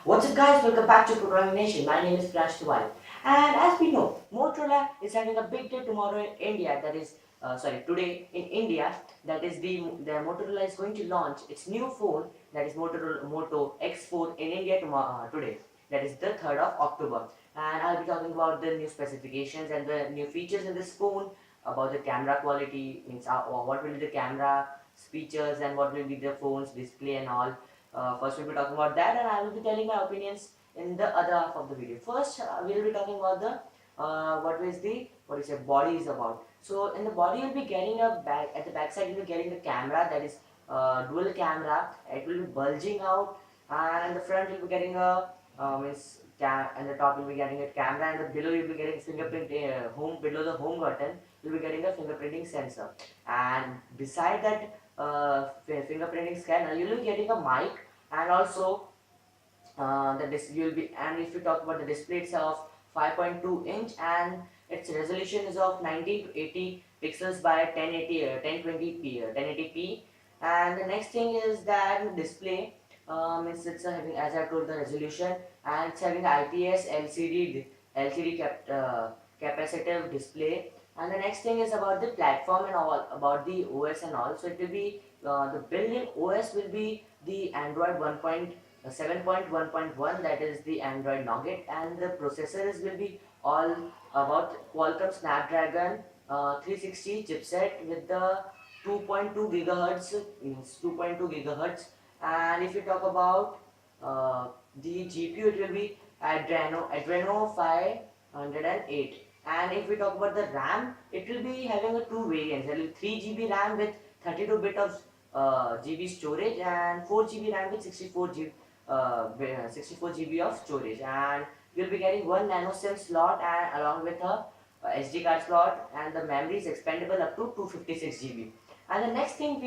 What's up guys, welcome back to Programming Nation. My name is Flash Tiwari. And as we know, Motorola is having a big day tomorrow in India, today in India, that is the Motorola is going to launch its new phone, that is Motorola Moto X4 in India today, that is the 3rd of October. And I'll be talking about the new specifications and the new features in this phone, about the camera quality, means what will be the camera features and what will be the phone's display and all. First, we'll be talking about that, and I will be telling my opinions in the other half of the video. First, we'll be talking about the what is the body is about. So, in the body, you'll be getting a back at the back side. You'll be getting the camera, that is dual camera. It will be bulging out, and in the front, you'll be getting a and the top you'll be getting a camera, and the below you'll be getting fingerprint home below the home button. You'll be getting a fingerprinting sensor, and beside that fingerprinting scanner, you'll be getting a mic, and also you'll be, and if you talk about the display, it's of 5.2 inch, and its resolution is of 19 to 80 pixels by 1080p. And the next thing is that display, it's having, as I told, the resolution, and it's having IPS capacitive display. And the next thing is about the platform and all, about the OS and all. So it will be the built-in OS will be the Android 7.1.1, that is the Android Nougat, and the processors will be all about Qualcomm Snapdragon 360 chipset with the 2.2 gigahertz, means 2.2 gigahertz. And if you talk about the GPU, it will be Adreno 508. And if we talk about the RAM, it will be having a two variants. There will be 3 GB RAM with 32 bit of GB storage, and 4 GB RAM with 64 GB of storage. And you'll be getting one nano SIM slot, and along with a SD card slot, and the memory is expandable up to 256 GB. And the next thing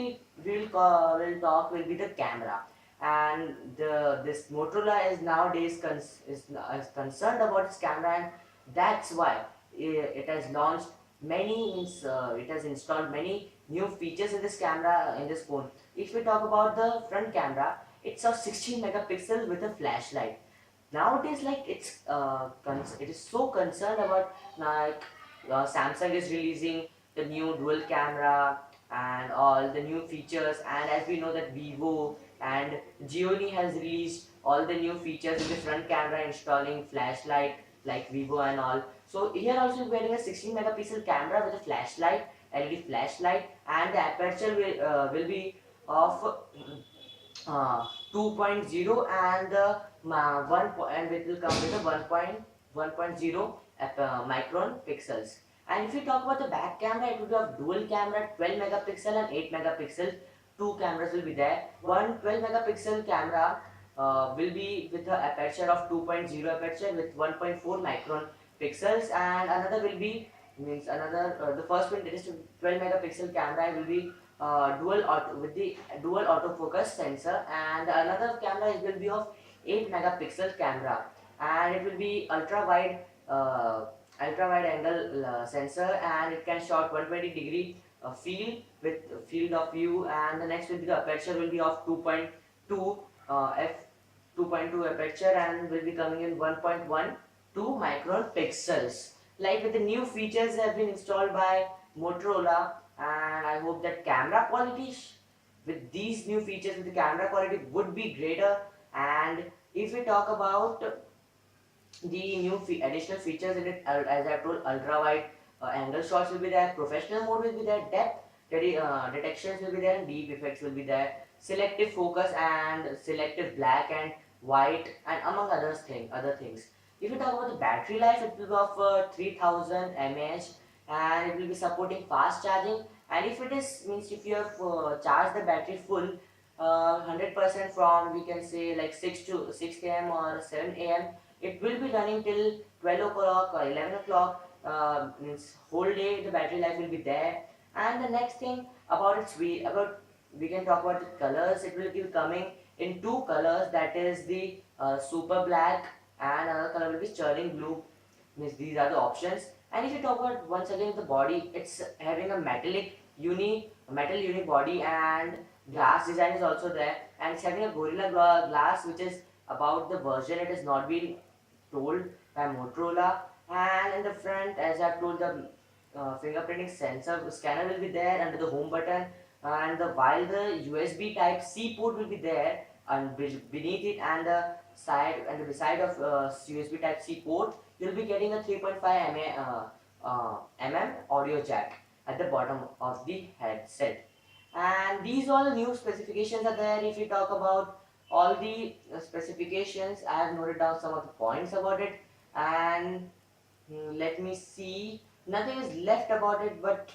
will talk will be the camera. And this Motorola is nowadays is concerned about its camera, and that's why it has launched it has installed many new features in this camera in this phone. If we talk about the front camera, it's of 16 megapixel with a flashlight. Nowadays, like it is so concerned about, like Samsung is releasing the new dual camera and all the new features, and as we know that Vivo and Xiaomi has released all the new features in the front camera, installing flashlight like Vivo and all. So here also we're getting a 16 megapixel camera with a flashlight, LED flashlight, and the aperture will be of 2.0, and the and it will come with a 1.0 micron pixels. And if you talk about the back camera, it will be of dual camera, 12 megapixel and 8 megapixel. Two cameras will be there. One 12 megapixel camera will be with the aperture of 2.0 aperture with 1.4 micron pixels, and another will be, means another the first one, that is 12 megapixel camera, will be with the dual autofocus sensor, and another camera will be of 8 megapixel camera, and it will be ultra wide angle sensor, and it can shot 120-degree field of view. And the next will be the aperture will be of 2.2 f 2.2 aperture, and will be coming in 1.12 micron pixels. Like with the new features have been installed by Motorola, and I hope that camera quality with these new features, with the camera quality would be greater. And if we talk about the new additional features in it, as I told, ultra wide angle shots will be there, professional mode will be there, depth detections will be there, and deep effects will be there, selective focus and selective black and white, and among other things. If you talk about the battery life, it will be of 3000 mAh, and it will be supporting fast charging. And if it is, means if you have charged the battery full 100% from, we can say, like 6 a.m. or 7 a.m., it will be running till 12 o'clock or 11 o'clock. Means whole day the battery life will be there. And the next thing about we can talk about the colors. It will be coming in two colors, that is the super black, and another color will be sterling blue. Means these are the options. And if you talk about once again the body, it's having a metal uni body, and glass design is also there, and it's having a gorilla glass, which is about the version, it has not been told by Motorola. And in the front, as I've told, the fingerprinting sensor scanner will be there under the home button, and while the USB Type C port will be there and beneath it, and the side and the beside of USB Type C port, you'll be getting a 3.5 audio jack at the bottom of the headset. And these all new specifications are there. If you talk about all the specifications, I have noted down some of the points about it. And let me see, nothing is left about it, but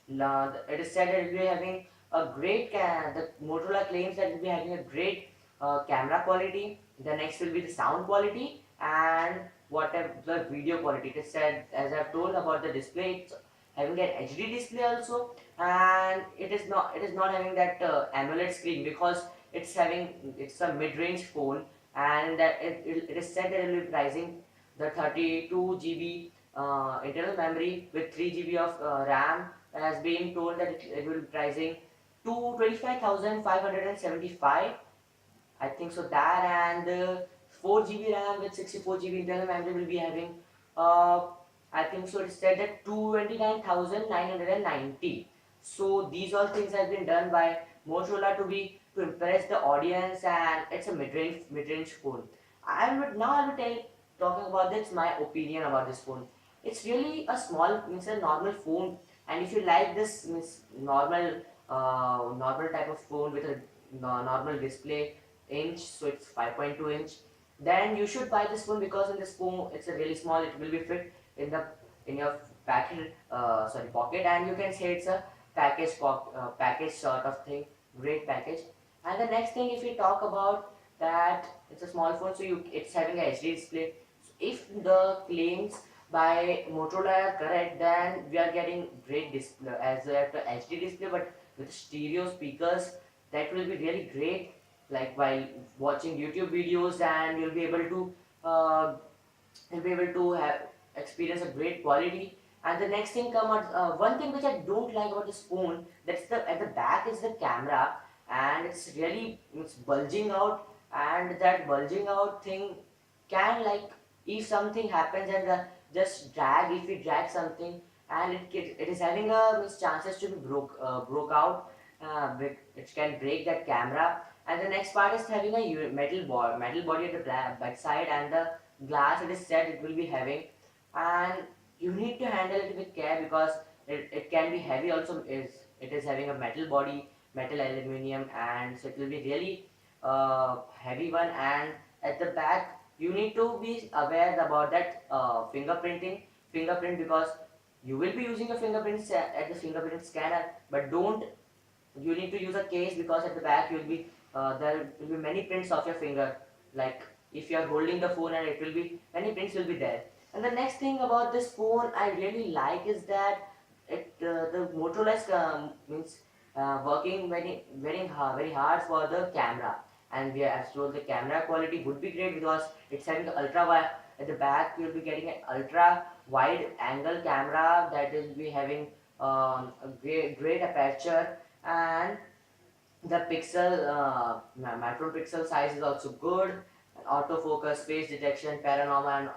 it is said that it will be having a great the Motorola claims that it will be having a great camera quality. The next will be the sound quality, and whatever the video quality. It is said, as I have told about the display, it's having an HD display also, and it is not having that AMOLED screen, because it's a mid-range phone, and that it is said that it will be pricing the 32 GB internal memory with 3 GB of RAM, has been told that it will be pricing to 25,575. I think so that, and 4 GB RAM with 64 GB internal memory will be having, uh, I think so it's said that 229,990. So these all things have been done by Motorola to impress the audience, and it's a mid-range phone. I will tell talking about this my opinion about this phone. It's really a small, means a normal phone, and if you like this means normal type of phone with a normal display inch, so it's 5.2 inch, then you should buy this phone, because in this phone it's a really small, it will be fit in the in your packet pocket, and you can say it's a package sort of thing, great package. And the next thing, if we talk about that, it's a small phone, so it's having a HD display. So if the claims by Motorola are correct, then we are getting great display as a HD display, but with stereo speakers, that will be really great, like while watching YouTube videos, and uh, you'll be able to have experience a great quality. And the next thing come out, one thing which I don't like about this phone, that's the at the back is the camera, and it's bulging out, and that bulging out thing can, like, if something happens, and just drag, if we drag something, and it is having a means chances to be broke out, it can break that camera. And the next part is having a metal body at the back side, and the glass, it is said it will be having, and you need to handle it with care, because it can be heavy also, is it is having a metal body, metal aluminium, and so it will be really heavy one. And at the back, you need to be aware about that fingerprint, because you will be using a at the fingerprint scanner, but don't you need to use a case, because at the back you will be there will be many prints of your finger, like if you are holding the phone, and it will be many prints will be there. And the next thing about this phone I really like is that the Motorola is means working very hard for the camera, and we are so the camera quality would be great, because it's having the ultra wide at the back. You'll be getting an ultra wide angle camera that will be having a great aperture, and the macro pixel size is also good. Autofocus, face detection, panorama, and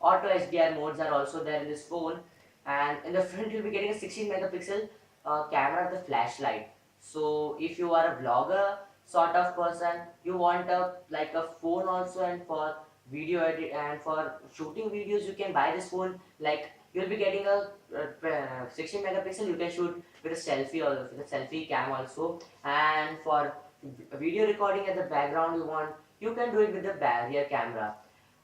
auto HDR modes are also there in this phone. And in the front, you'll be getting a 16 megapixel camera with a flashlight. So if you are a vlogger sort of person, you want a phone also, and for video edit and for shooting videos, you can buy this phone. Like, you'll be getting a 16 megapixel, you can shoot with a selfie, or with a selfie cam also. And for video recording at the background, you can do it with the barrier camera.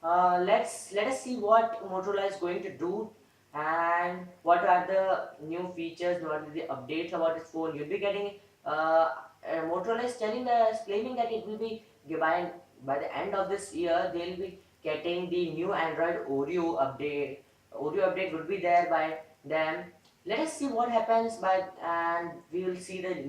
Let us see what Motorola is going to do, and what are the new features, what are the updates about this phone. You'll be getting Motorola is claiming that it will be by the end of this year, they'll be getting the new Android Oreo update. Oreo update will be there by them. Let us see what happens and we will see the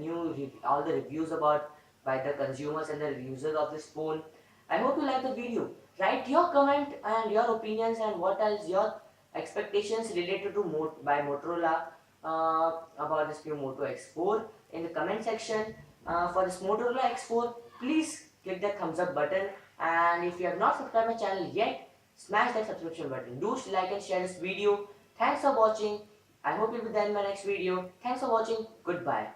all the reviews about by the consumers and the users of this phone. I hope you like the video. Write your comment and your opinions, and what is your expectations related to by Motorola about this new Moto X4 in the comment section. For this Motorola X4, please click the thumbs up button And if you have not subscribed my channel yet, smash that subscription button. Do like and share this video. Thanks for watching. I hope you'll be there in my next video. Thanks for watching. Goodbye.